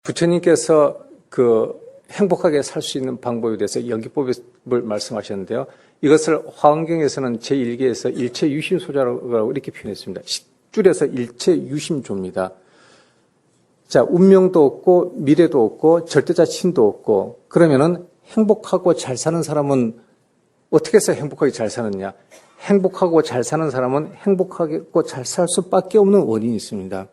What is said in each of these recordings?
부처님께서 행복하게 살 수 있는 방법에 대해서 연기법을 말씀하셨는데요. 이것을 화엄경에서는 제1기에서 일체유심소자라고 이렇게 표현했습니다. 줄여서 일체유심조입니다. 자, 운명도 없고 미래도 없고 절대자신도 없고, 그러면은 행복하고 잘 사는 사람은 어떻게 해서 행복하게 잘 사느냐? 행복하고 잘 사는 사람은 행복하고 잘 살 수밖에 없는 원인이 있습니다.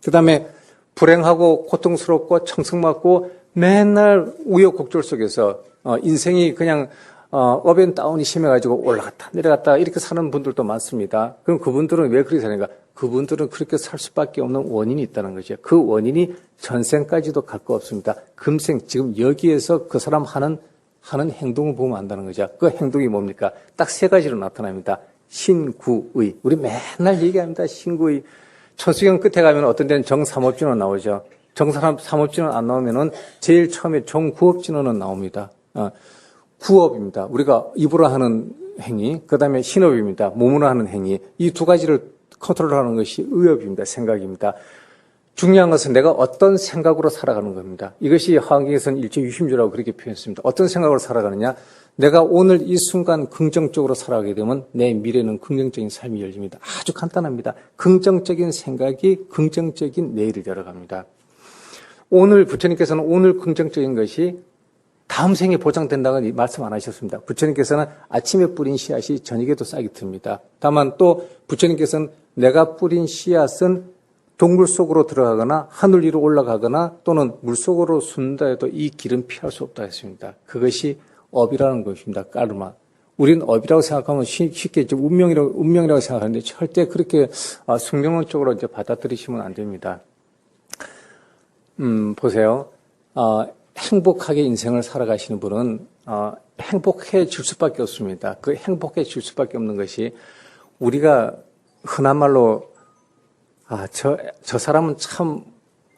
그 다음에 불행하고 고통스럽고 청승맞고 맨날 우여곡절 속에서 인생이 그냥 업앤다운이 심해가지고 올라갔다 내려갔다 이렇게 사는 분들도 많습니다. 그럼 그분들은 왜 그렇게 사는가? 그분들은 그렇게 살 수밖에 없는 원인이 있다는 거죠. 그 원인이 전생까지도 갈 거 없습니다. 금생 지금 여기에서 그 사람 하는 행동을 보면 안다는 거죠. 그 행동이 뭡니까? 딱 세 가지로 나타납니다. 신구의. 우리 맨날 얘기합니다. 신구의. 천수경 끝에 가면 어떤 데는 정삼업진원 나오죠. 정삼업진원 안 나오면은 제일 처음에 정구업진원은 나옵니다. 구업입니다. 우리가 입으로 하는 행위, 그 다음에 신업입니다. 몸으로 하는 행위. 이 두 가지를 컨트롤하는 것이 의업입니다. 생각입니다. 중요한 것은 내가 어떤 생각으로 살아가는 겁니다. 이것이 화엄경에서는 일체유심조라고 그렇게 표현했습니다. 어떤 생각으로 살아가느냐? 내가 오늘 이 순간 긍정적으로 살아가게 되면 내 미래는 긍정적인 삶이 열립니다. 아주 간단합니다. 긍정적인 생각이 긍정적인 내일을 열어갑니다. 오늘 부처님께서는 오늘 긍정적인 것이 다음 생에 보장된다고 말씀 안 하셨습니다. 부처님께서는 아침에 뿌린 씨앗이 저녁에도 싹이 틉니다. 다만 또 부처님께서는 내가 뿌린 씨앗은 동굴 속으로 들어가거나 하늘 위로 올라가거나 또는 물 속으로 숨는다 해도 이 길은 피할 수 없다 했습니다. 그것이 업이라는 것입니다. 까르마. 우리는 업이라고 생각하면 쉽게 운명이라고 생각하는데 절대 그렇게 숙명론적으로 이제 받아들이시면 안 됩니다. 보세요. 행복하게 인생을 살아가시는 분은 행복해질 수밖에 없습니다. 그 행복해질 수밖에 없는 것이 우리가 흔한 말로 저 사람은 참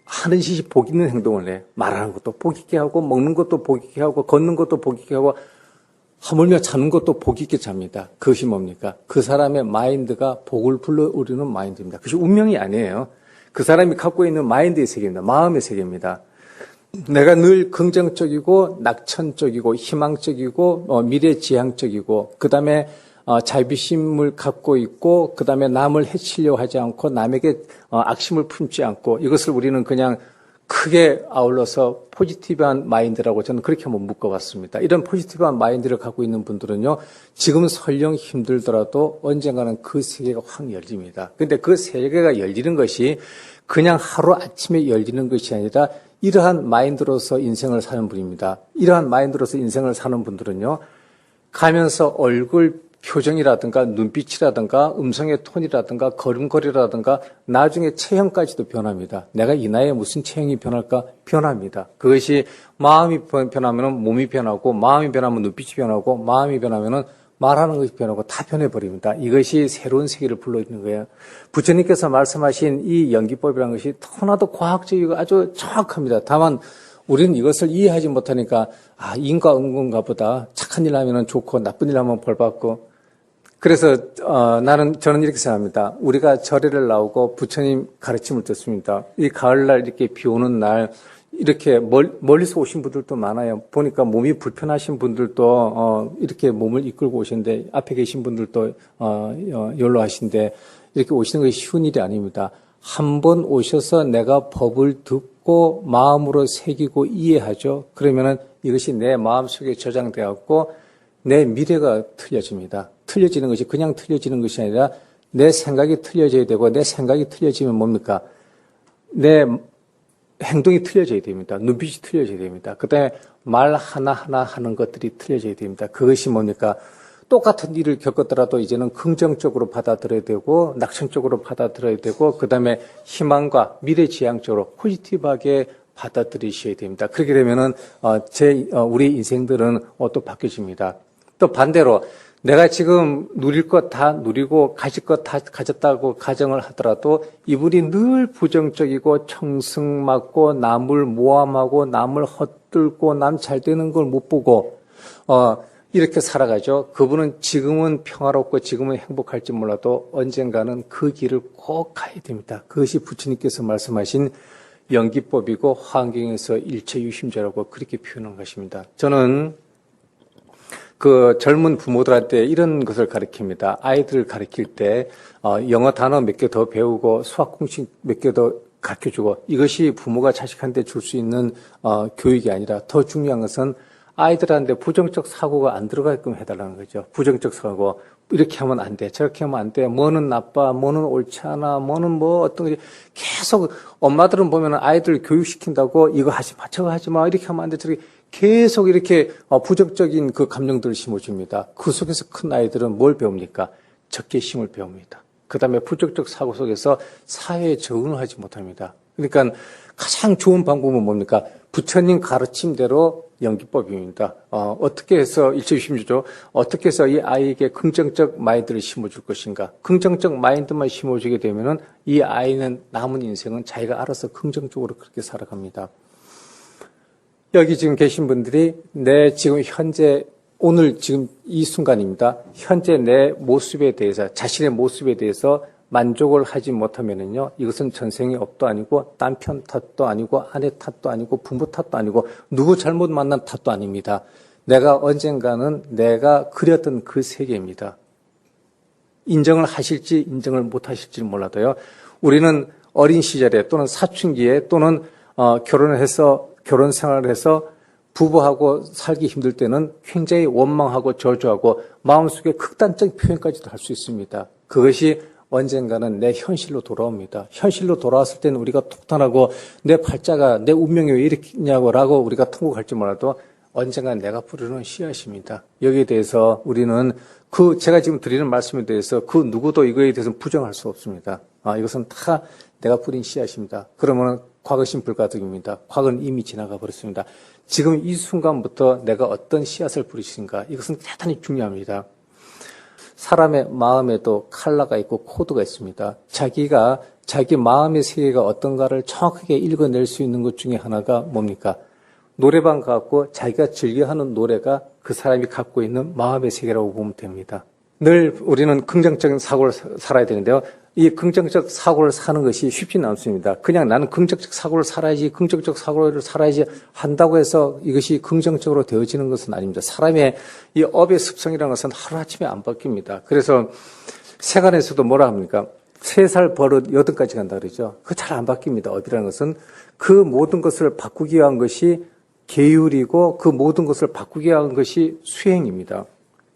하는 짓이 복 있는 행동을 해. 말하는 것도 복 있게 하고 먹는 것도 복 있게 하고 걷는 것도 복 있게 하고 하물며 자는 것도 복 있게 잡니다. 그것이 뭡니까? 그 사람의 마인드가 복을 불러오르는 마인드입니다. 그것이 운명이 아니에요. 그 사람이 갖고 있는 마인드의 세계입니다. 마음의 세계입니다. 내가 늘 긍정적이고 낙천적이고 희망적이고 미래지향적이고 그 다음에 자비심을 갖고 있고 그 다음에 남을 해치려고 하지 않고 남에게 악심을 품지 않고 이것을 우리는 그냥 크게 아울러서 포지티브한 마인드라고 저는 그렇게 한번 묶어봤습니다. 이런 포지티브한 마인드를 갖고 있는 분들은요, 지금 설령 힘들더라도 언젠가는 그 세계가 확 열립니다. 근데 그 세계가 열리는 것이 그냥 하루아침에 열리는 것이 아니라 이러한 마인드로서 인생을 사는 분입니다. 이러한 마인드로서 인생을 사는 분들은요, 가면서 얼굴 표정이라든가 눈빛이라든가 음성의 톤이라든가 걸음걸이라든가 나중에 체형까지도 변합니다. 내가 이 나이에 무슨 체형이 변할까? 변합니다. 그것이 마음이 변하면 몸이 변하고 마음이 변하면 눈빛이 변하고 마음이 변하면 말하는 것이 변하고 다 변해버립니다. 이것이 새로운 세계를 불러일으키는 거예요. 부처님께서 말씀하신 이 연기법이라는 것이 너무나도 과학적이고 아주 정확합니다. 다만 우리는 이것을 이해하지 못하니까 인과응보인가 보다. 착한 일 하면 좋고 나쁜 일 하면 벌 받고. 그래서 저는 이렇게 생각합니다. 우리가 절에를 나오고 부처님 가르침을 듣습니다. 이 가을날 이렇게 비 오는 날 이렇게 멀리서 오신 분들도 많아요. 보니까 몸이 불편하신 분들도 이렇게 몸을 이끌고 오시는데 앞에 계신 분들도 연로하신데 이렇게 오시는 것이 쉬운 일이 아닙니다. 한 번 오셔서 내가 법을 듣고 마음으로 새기고 이해하죠. 그러면은 이것이 내 마음속에 저장되었고 내 미래가 틀려집니다. 틀려지는 것이 그냥 틀려지는 것이 아니라 내 생각이 틀려져야 되고 내 생각이 틀려지면 뭡니까? 내 행동이 틀려져야 됩니다. 눈빛이 틀려져야 됩니다. 그다음에 말 하나하나 하는 것들이 틀려져야 됩니다. 그것이 뭡니까? 똑같은 일을 겪었더라도 이제는 긍정적으로 받아들여야 되고 낙천적으로 받아들여야 되고 그다음에 희망과 미래지향적으로 포지티브하게 받아들이셔야 됩니다. 그렇게 되면은 우리 인생들은 또 바뀌어집니다. 또 반대로 내가 지금 누릴 것 다 누리고 가질 것 다 가졌다고 가정을 하더라도 이분이 늘 부정적이고 청승맞고 남을 모함하고 남을 헛들고 남 잘 되는 걸 못 보고 이렇게 살아가죠. 그분은 지금은 평화롭고 지금은 행복할지 몰라도 언젠가는 그 길을 꼭 가야 됩니다. 그것이 부처님께서 말씀하신 연기법이고 환경에서 일체유심제라고 그렇게 표현한 것입니다. 저는 그 젊은 부모들한테 이런 것을 가르칩니다. 아이들을 가르칠 때 영어 단어 몇 개 더 배우고 수학 공식 몇 개 더 가르쳐주고 이것이 부모가 자식한테 줄 수 있는 교육이 아니라 더 중요한 것은 아이들한테 부정적 사고가 안 들어가게끔 해달라는 거죠. 부정적 사고. 이렇게 하면 안 돼. 저렇게 하면 안 돼. 뭐는 나빠. 뭐는 옳지 않아. 뭐는 뭐 어떤 게 계속 엄마들은 보면 아이들 교육시킨다고 이거 하지 마. 저거 하지 마. 이렇게 하면 안 돼. 저렇게 계속 이렇게 부정적인 그 감정들을 심어줍니다. 그 속에서 큰 아이들은 뭘 배웁니까? 적개심을 배웁니다. 그 다음에 부정적 사고 속에서 사회에 적응을 하지 못합니다. 그러니까 가장 좋은 방법은 뭡니까? 부처님 가르침대로 연기법입니다. 어떻게 해서 일체유심주죠? 어떻게 해서 이 아이에게 긍정적 마인드를 심어줄 것인가? 긍정적 마인드만 심어주게 되면은 이 아이는 남은 인생은 자기가 알아서 긍정적으로 그렇게 살아갑니다. 여기 지금 계신 분들이 내 지금 현재 오늘 지금 이 순간입니다. 현재 내 모습에 대해서 자신의 모습에 대해서 만족을 하지 못하면은요, 이것은 전생의 업도 아니고 남편 탓도 아니고 아내 탓도 아니고 부모 탓도 아니고 누구 잘못 만난 탓도 아닙니다. 내가 언젠가는 내가 그렸던 그 세계입니다. 인정을 하실지 인정을 못 하실지 몰라도요. 우리는 어린 시절에 또는 사춘기에 또는 결혼을 해서 결혼 생활을 해서 부부하고 살기 힘들 때는 굉장히 원망하고 저주하고 마음속에 극단적 표현까지도 할 수 있습니다. 그것이 언젠가는 내 현실로 돌아옵니다. 현실로 돌아왔을 때는 우리가 통탄하고 내 팔자가 내 운명이 왜 이렇냐고 라고 우리가 통곡할지 몰라도 언젠가 내가 뿌리는 씨앗입니다. 여기에 대해서 우리는 제가 지금 드리는 말씀에 대해서 그 누구도 이거에 대해서는 부정할 수 없습니다. 이것은 다 내가 뿌린 씨앗입니다. 그러면 과거심 불가득입니다. 과거는 이미 지나가 버렸습니다. 지금 이 순간부터 내가 어떤 씨앗을 뿌리신가 이것은 대단히 중요합니다. 사람의 마음에도 컬러가 있고 코드가 있습니다. 자기가 자기 마음의 세계가 어떤가를 정확하게 읽어낼 수 있는 것 중에 하나가 뭡니까? 노래방 가고 자기가 즐겨하는 노래가 그 사람이 갖고 있는 마음의 세계라고 보면 됩니다. 늘 우리는 긍정적인 사고를 살아야 되는데요. 이 긍정적 사고를 사는 것이 쉽지는 않습니다. 그냥 나는 긍정적 사고를 살아야지, 긍정적 사고를 살아야지 한다고 해서 이것이 긍정적으로 되어지는 것은 아닙니다. 사람의 이 업의 습성이라는 것은 하루아침에 안 바뀝니다. 그래서 세간에서도 뭐라 합니까? 3살 버릇 8까지 간다 그러죠. 그거 잘 안 바뀝니다. 업이라는 것은 그 모든 것을 바꾸기 위한 것이 계율이고 그 모든 것을 바꾸기 위한 것이 수행입니다.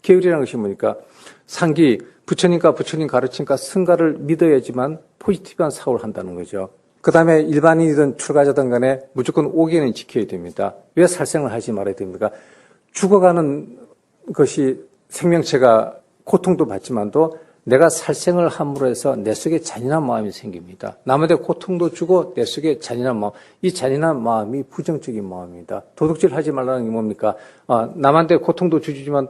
계율이라는 것이 뭐니까? 상기, 부처님과 부처님 가르침과 승가를 믿어야지만 포지티브한 사고를 한다는 거죠. 그 다음에 일반인이든 출가자든 간에 무조건 5계는 지켜야 됩니다. 왜 살생을 하지 말아야 됩니까? 죽어가는 것이 생명체가 고통도 받지만도 내가 살생을 함으로 해서 내 속에 잔인한 마음이 생깁니다. 남한테 고통도 주고 내 속에 잔인한 마음. 이 잔인한 마음이 부정적인 마음입니다. 도둑질 하지 말라는 게 뭡니까? 남한테 고통도 주지만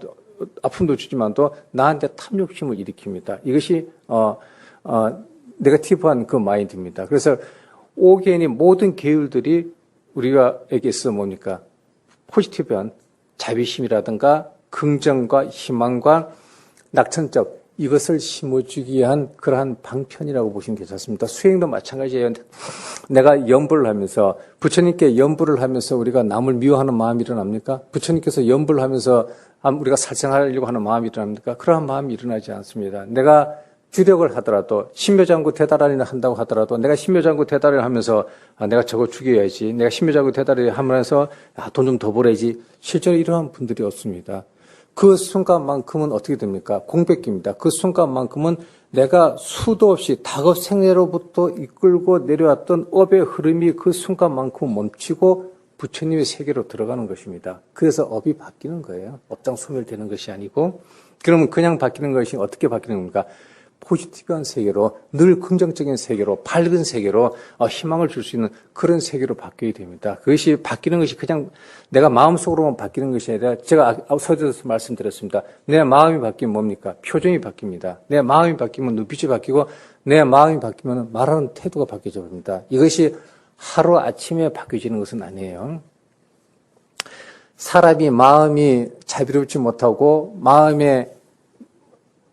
아픔도 주지만도 나한테 탐욕심을 일으킵니다. 이것이 네거티브한 그 마인드입니다. 그래서 5계의 모든 계율들이 우리가에게서 뭡니까? 포지티브한 자비심이라든가 긍정과 희망과 낙천적 이것을 심어주기 위한 그러한 방편이라고 보시면 괜찮습니다. 수행도 마찬가지예요. 내가 연불을 하면서 부처님께 연불을 하면서 우리가 남을 미워하는 마음이 일어납니까? 부처님께서 연불을 하면서 우리가 살생하려고 하는 마음이 일어납니까? 그러한 마음이 일어나지 않습니다. 내가 주력을 하더라도 신묘장구 대다라리를 한다고 하더라도 내가 신묘장구 대다라리를 하면서 내가 저거 죽여야지. 내가 신묘장구 대다라리 하면서 돈 좀 더 벌어야지. 실제로 이러한 분들이 없습니다. 그 순간만큼은 어떻게 됩니까? 공백기입니다. 그 순간만큼은 내가 수도 없이 다급 생애로부터 이끌고 내려왔던 업의 흐름이 그 순간만큼 멈추고 부처님의 세계로 들어가는 것입니다. 그래서 업이 바뀌는 거예요. 업장 소멸되는 것이 아니고. 그러면 그냥 바뀌는 것이 어떻게 바뀌는 겁니까? 포지티브한 세계로, 늘 긍정적인 세계로, 밝은 세계로 희망을 줄 수 있는 그런 세계로 바뀌어야 됩니다. 그것이 바뀌는 것이 그냥 내가 마음속으로만 바뀌는 것이 아니라 제가 서두에서 말씀드렸습니다. 내 마음이 바뀌면 뭡니까? 표정이 바뀝니다. 내 마음이 바뀌면 눈빛이 바뀌고 내 마음이 바뀌면 말하는 태도가 바뀌어져 버립니다. 이것이 하루아침에 바뀌어지는 것은 아니에요. 사람이 마음이 자비롭지 못하고 마음에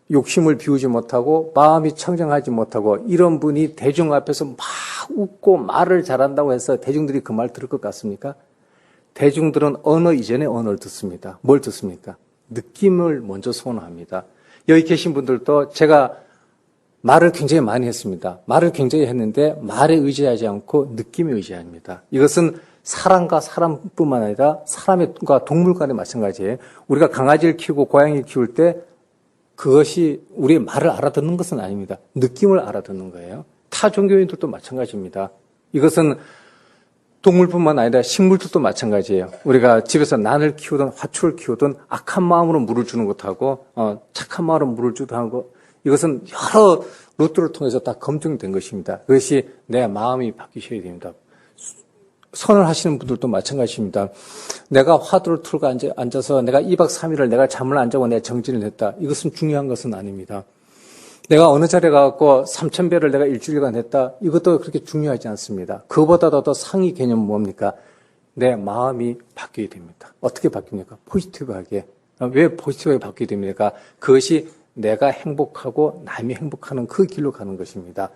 욕심을 비우지 못하고 마음이 청정하지 못하고 이런 분이 대중 앞에서 막 웃고 말을 잘한다고 해서 대중들이 그 말 들을 것 같습니까? 대중들은 언어 이전에 언어를 듣습니다. 뭘 듣습니까? 느낌을 먼저 선호합니다. 여기 계신 분들도 제가 말을 굉장히 많이 했습니다. 말을 굉장히 했는데 말에 의지하지 않고 느낌에 의지합니다. 이것은 사람과 사람뿐만 아니라 사람과 동물 간에 마찬가지예요. 우리가 강아지를 키우고 고양이를 키울 때 그것이 우리의 말을 알아듣는 것은 아닙니다. 느낌을 알아듣는 거예요. 타 종교인들도 마찬가지입니다. 이것은 동물뿐만 아니라 식물들도 마찬가지예요. 우리가 집에서 난을 키우든 화초를 키우든 악한 마음으로 물을 주는 것하고 착한 마음으로 물을 주든 하고 이것은 여러 루트를 통해서 다 검증된 것입니다. 그것이 내 마음이 바뀌셔야 됩니다. 선을 하시는 분들도 마찬가지입니다. 내가 화두를 틀고 앉아서 내가 2박 3일을 내가 잠을 안 자고 내가 정진을 했다. 이것은 중요한 것은 아닙니다. 내가 어느 자리에 가서 3,000배를 내가 일주일간 했다. 이것도 그렇게 중요하지 않습니다. 그보다도 더 상위 개념은 뭡니까? 내 마음이 바뀌게 됩니다. 어떻게 바뀝니까? 포지티브하게. 왜 포지티브하게 바뀌게 됩니까? 그것이 내가 행복하고 남이 행복하는 그 길로 가는 것입니다.